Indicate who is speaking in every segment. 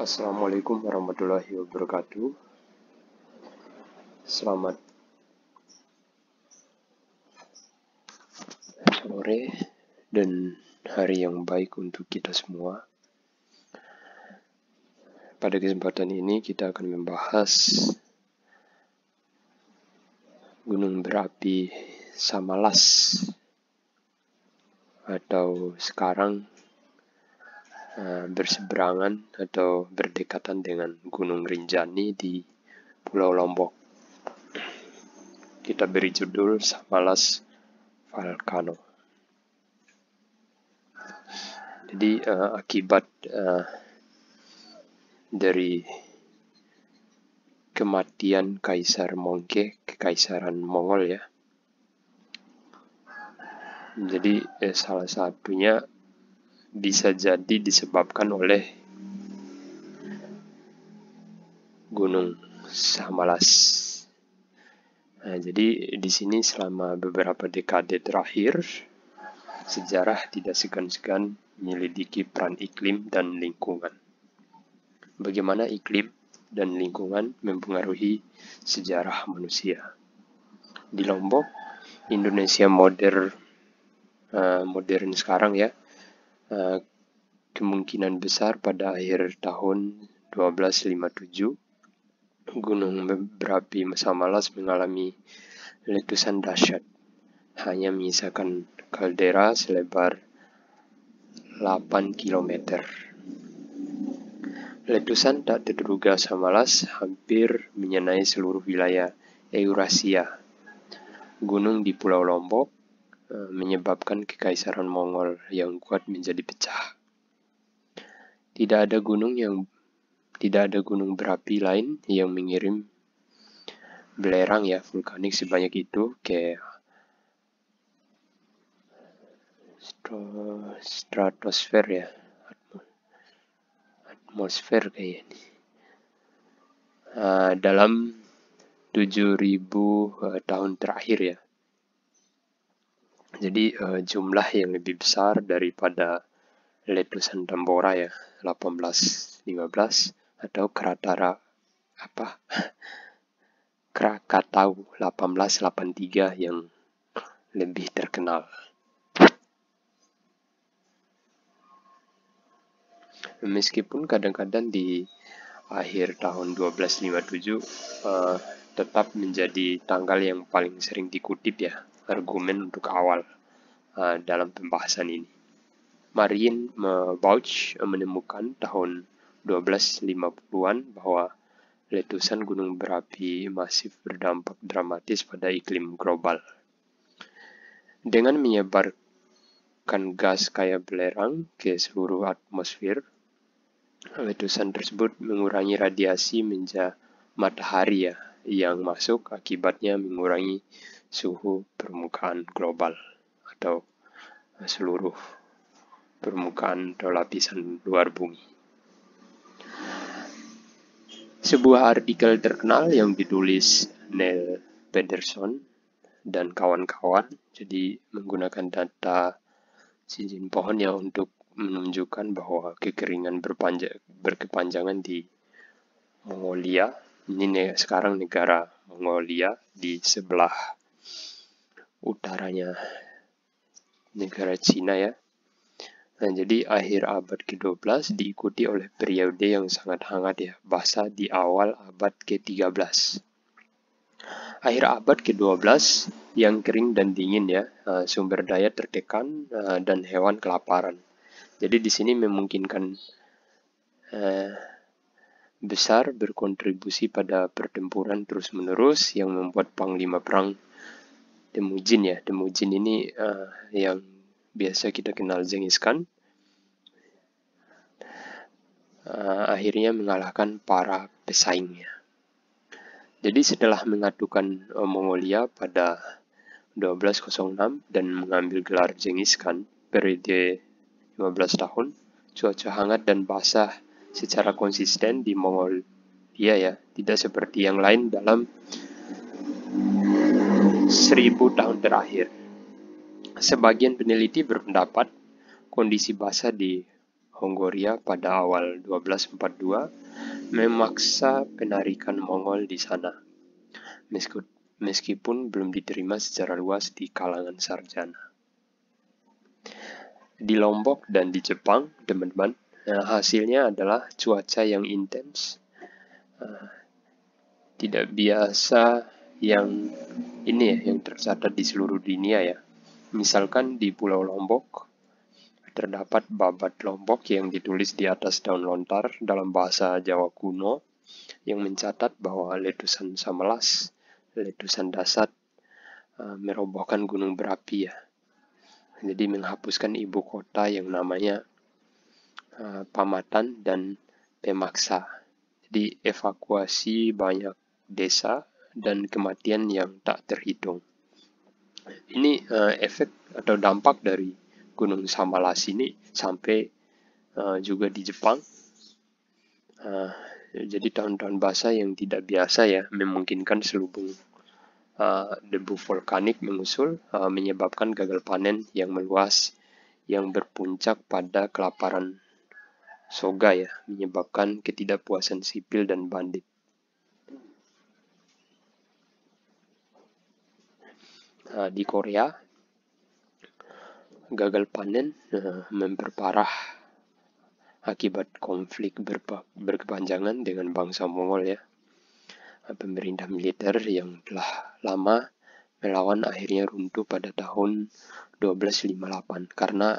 Speaker 1: Assalamualaikum warahmatullahi wabarakatuh. Selamat sore dan hari yang baik untuk kita semua. Pada kesempatan ini kita akan membahas gunung berapi Samalas atau sekarang berseberangan atau berdekatan dengan Gunung Rinjani di Pulau Lombok. Kita beri judul Samalas Volcano. Jadi akibat dari kematian Kaisar Mongke, Kekaisaran Mongol ya. Jadi salah satunya bisa jadi disebabkan oleh Gunung Samalas. Nah, jadi di sini selama beberapa dekade terakhir, sejarah tidak segan-segan menyelidiki peran iklim dan lingkungan. Bagaimana iklim dan lingkungan mempengaruhi sejarah manusia. Di Lombok, Indonesia modern sekarang ya, kemungkinan besar pada akhir tahun 1257, Gunung berapi Samalas mengalami letusan dahsyat. Hanya menyisakan kaldera selebar 8 km. Letusan tak terduga Samalas hampir menyenai seluruh wilayah Eurasia. Gunung di Pulau Lombok menyebabkan Kekaisaran Mongol yang kuat menjadi pecah. Tidak ada gunung berapi lain yang mengirim belerang ya vulkanik sebanyak itu ke stratosfer ya, atmosfer kayaknya. Dalam 7.000 tahun terakhir ya. Jadi jumlah yang lebih besar daripada letusan Tambora ya, 1815 atau Krakatau 1883 yang lebih terkenal. Meskipun kadang-kadang di akhir tahun 1257 tetap menjadi tanggal yang paling sering dikutip ya, argumen untuk awal dalam pembahasan ini. Marien Bauch menemukan tahun 1250-an bahwa letusan gunung berapi masif berdampak dramatis pada iklim global. Dengan menyebarkan gas kayak belerang ke seluruh atmosfer, letusan tersebut mengurangi radiasi matahari ya yang masuk, akibatnya mengurangi suhu permukaan global atau seluruh permukaan atau lapisan luar bumi. Sebuah artikel terkenal yang ditulis Neil Pedersen dan kawan-kawan, jadi menggunakan data cincin pohon ya untuk menunjukkan bahwa kekeringan berkepanjangan di Mongolia, ini sekarang negara Mongolia di sebelah utaranya negara Cina ya. Nah, jadi akhir abad ke-12 diikuti oleh periode yang sangat hangat ya, basah di awal abad ke-13. Akhir abad ke-12 yang kering dan dingin ya, sumber daya tertekan dan hewan kelaparan. Jadi di sini memungkinkan besar berkontribusi pada pertempuran terus-menerus yang membuat panglima perang Temujin ya. Temujin ini yang biasa kita kenal Genghis Khan, akhirnya mengalahkan para pesaingnya. Jadi setelah mengadukan Mongolia pada 1206 dan mengambil gelar Genghis Khan periode 15 tahun, cuaca hangat dan basah secara konsisten di Mongolia ya, tidak seperti yang lain dalam 1000 tahun terakhir. Sebagian peneliti berpendapat kondisi basah di Hongoria pada awal 1242 memaksa penarikan Mongol di sana, meskipun belum diterima secara luas di kalangan sarjana. Di Lombok dan di Jepang, teman-teman, hasilnya adalah cuaca yang intens, tidak biasa yang tercatat di seluruh dunia ya. Misalkan di Pulau Lombok, terdapat babat Lombok yang ditulis di atas daun lontar dalam bahasa Jawa kuno yang mencatat bahwa letusan Samelas, letusan Dasat, merobohkan gunung berapi ya. Jadi menghapuskan ibu kota yang namanya Pamatan dan Pemaksa. Jadi evakuasi banyak desa dan kematian yang tak terhitung. Ini efek atau dampak dari Gunung Samalas ini sampai juga di Jepang. Jadi tahun-tahun basah yang tidak biasa ya, memungkinkan selubung debu vulkanik mengusul, menyebabkan gagal panen yang meluas yang berpuncak pada kelaparan soga ya, menyebabkan ketidakpuasan sipil dan bandit. Di Korea, gagal panen memperparah akibat konflik berkepanjangan dengan bangsa Mongol ya. Pemerintah militer yang telah lama melawan akhirnya runtuh pada tahun 1258 karena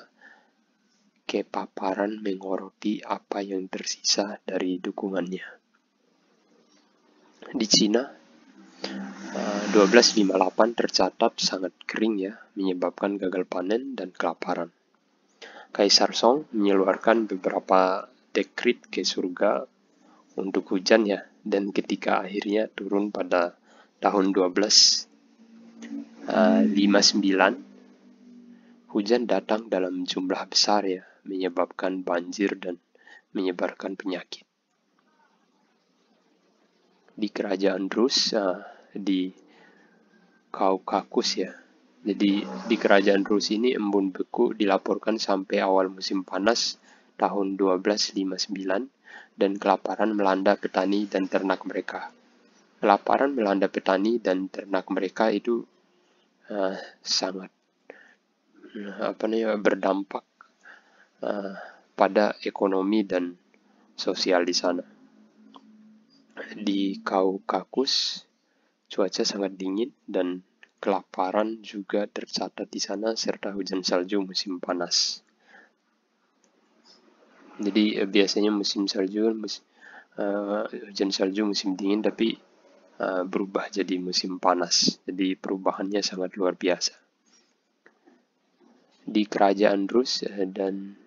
Speaker 1: kepaparan mengoroti apa yang tersisa dari dukungannya. Di Cina, 1258 tercatat sangat kering ya, menyebabkan gagal panen dan kelaparan. Kaisar Song mengeluarkan beberapa dekrit ke surga untuk hujan ya, dan ketika akhirnya turun pada tahun 1259, hujan datang dalam jumlah besar ya, menyebabkan banjir dan menyebarkan penyakit. Di kerajaan Rus, di Kaukasus ya. Jadi di kerajaan Rus ini embun beku dilaporkan sampai awal musim panas tahun 1259 dan kelaparan melanda petani dan ternak mereka. Kelaparan melanda petani dan ternak mereka itu sangat berdampak pada ekonomi dan sosial di sana. Di Kaukasus cuaca sangat dingin dan kelaparan juga tercatat di sana serta hujan salju musim panas. Jadi biasanya musim salju, hujan salju musim dingin tapi berubah jadi musim panas. Jadi perubahannya sangat luar biasa. Di kerajaan Rus dan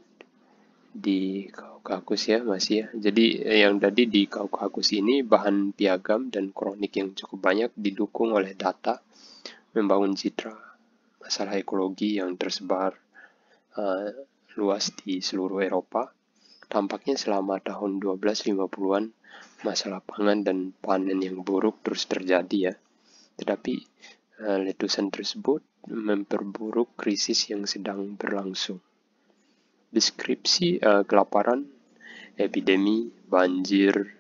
Speaker 1: di Kaukasus ya masih ya. Jadi yang tadi di Kaukasus ini bahan piagam dan kronik yang cukup banyak didukung oleh data membangun citra masalah ekologi yang tersebar luas di seluruh Eropa. Tampaknya selama tahun 1250-an masalah pangan dan panen yang buruk terus terjadi ya. Tetapi letusan tersebut memperburuk krisis yang sedang berlangsung. Deskripsi kelaparan, epidemi, banjir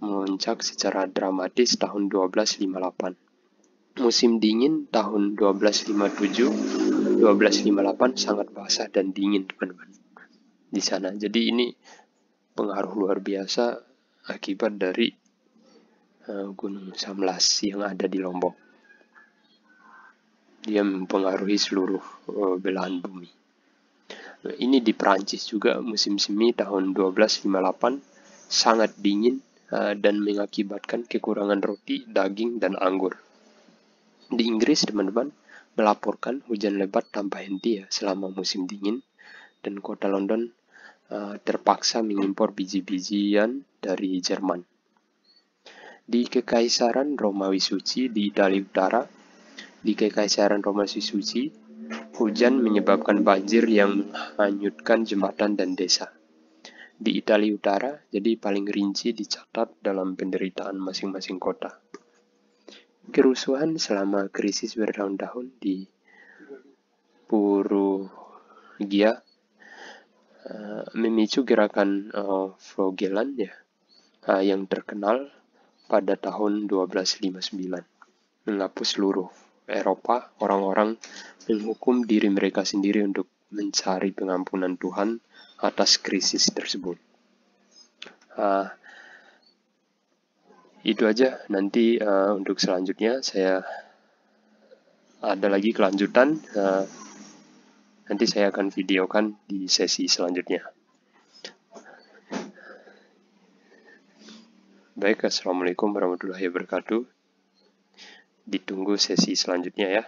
Speaker 1: memuncak secara dramatis tahun 1258. Musim dingin tahun 1257, 1258 sangat basah dan dingin teman-teman di sana. Jadi ini pengaruh luar biasa akibat dari Gunung Samelas yang ada di Lombok. Dia mempengaruhi seluruh belahan bumi. Ini di Perancis juga musim semi tahun 1258 sangat dingin dan mengakibatkan kekurangan roti, daging, dan anggur. Di Inggris, teman-teman, melaporkan hujan lebat tanpa henti ya selama musim dingin, dan kota London terpaksa mengimpor biji-bijian dari Jerman. Di Kekaisaran Romawi Suci di Italia Utara, hujan menyebabkan banjir yang menghanyutkan jembatan dan desa. Di Italia Utara, jadi paling rinci dicatat dalam penderitaan masing-masing kota. Kerusuhan selama krisis bertahun-tahun di Perugia memicu gerakan Vogelan ya, yang terkenal pada tahun 1259, menghapus seluruh Eropa. Orang-orang menghukum diri mereka sendiri untuk mencari pengampunan Tuhan atas krisis tersebut. Itu aja. Nanti untuk selanjutnya saya ada lagi kelanjutan. Nanti saya akan videokan di sesi selanjutnya. Baik, assalamualaikum warahmatullahi wabarakatuh. Ditunggu sesi selanjutnya ya.